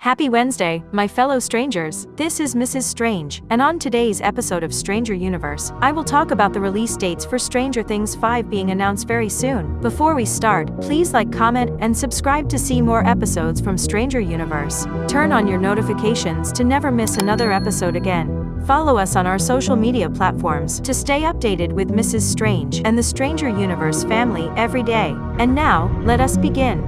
Happy Wednesday, my fellow strangers. This is Mrs. Strange, and on today's episode of Stranger Universe, I will talk about the release dates for Stranger Things 5 being announced very soon. Before we start, please like, comment, and subscribe to see more episodes from Stranger Universe. Turn on your notifications to never miss another episode again. Follow us on our social media platforms to stay updated with Mrs. Strange and the Stranger Universe family every day. And now, let us begin.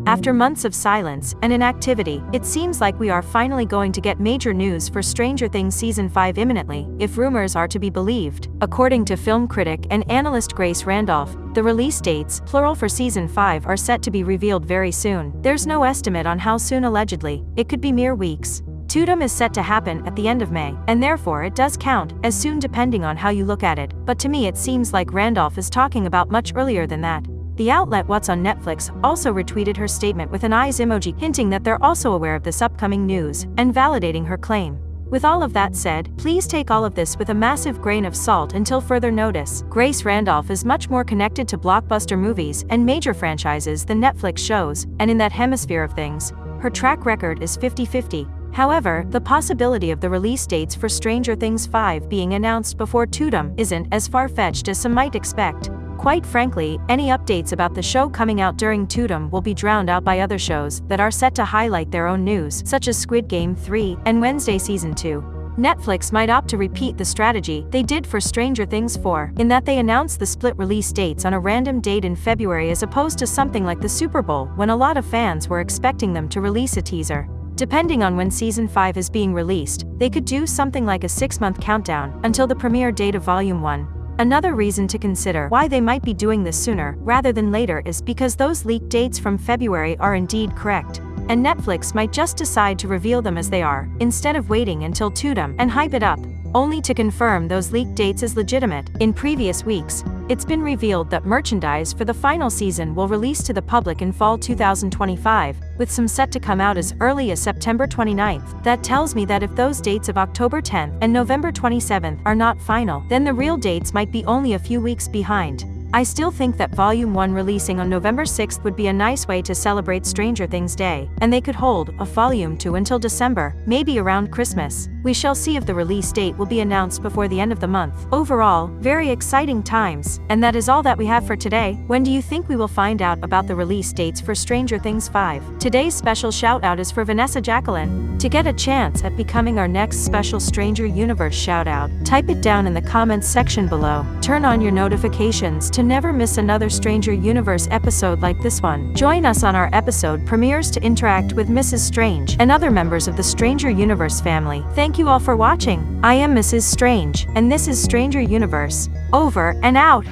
After months of silence and inactivity, it seems like we are finally going to get major news for Stranger Things Season 5 imminently, if rumors are to be believed. According to film critic and analyst Grace Randolph, the release dates, plural, for Season 5 are set to be revealed very soon. There's no estimate on how soon allegedly, it could be mere weeks. Tudum is set to happen at the end of May, and therefore it does count as soon depending on how you look at it, but to me it seems like Randolph is talking about much earlier than that. The outlet What's on Netflix also retweeted her statement with an eyes emoji, hinting that they're also aware of this upcoming news, and validating her claim. With all of that said, please take all of this with a massive grain of salt until further notice. Grace Randolph is much more connected to blockbuster movies and major franchises than Netflix shows, and in that hemisphere of things, her track record is 50-50. However, the possibility of the release dates for Stranger Things 5 being announced before Tudum isn't as far-fetched as some might expect. Quite frankly, any updates about the show coming out during Tudum will be drowned out by other shows that are set to highlight their own news, such as Squid Game 3 and Wednesday Season 2. Netflix might opt to repeat the strategy they did for Stranger Things 4, in that they announce the split release dates on a random date in February as opposed to something like the Super Bowl, when a lot of fans were expecting them to release a teaser. Depending on when Season 5 is being released, they could do something like a 6-month countdown until the premiere date of Volume 1. Another reason to consider why they might be doing this sooner rather than later is because those leaked dates from February are indeed correct, and Netflix might just decide to reveal them as they are, instead of waiting until Tudum and hype it up, only to confirm those leaked dates as legitimate. In previous weeks, it's been revealed that merchandise for the final season will release to the public in fall 2025, with some set to come out as early as September 29th. That tells me that if those dates of October 10th and November 27th are not final, then the real dates might be only a few weeks behind. I still think that Volume 1 releasing on November 6th would be a nice way to celebrate Stranger Things Day, and they could hold a Volume 2 until December, maybe around Christmas. We shall see if the release date will be announced before the end of the month. Overall, very exciting times. And that is all that we have for today. When do you think we will find out about the release dates for Stranger Things 5? Today's special shout out is for Vanessa Jacqueline. To get a chance at becoming our next special Stranger Universe shout out, type it down in the comments section below. Turn on your notifications to never miss another Stranger Universe episode like this one. Join us on our episode premieres to interact with Mrs. Strange and other members of the Stranger Universe family. Thank you all for watching. I am Mrs. Strange, and this is Stranger Universe. Over and out.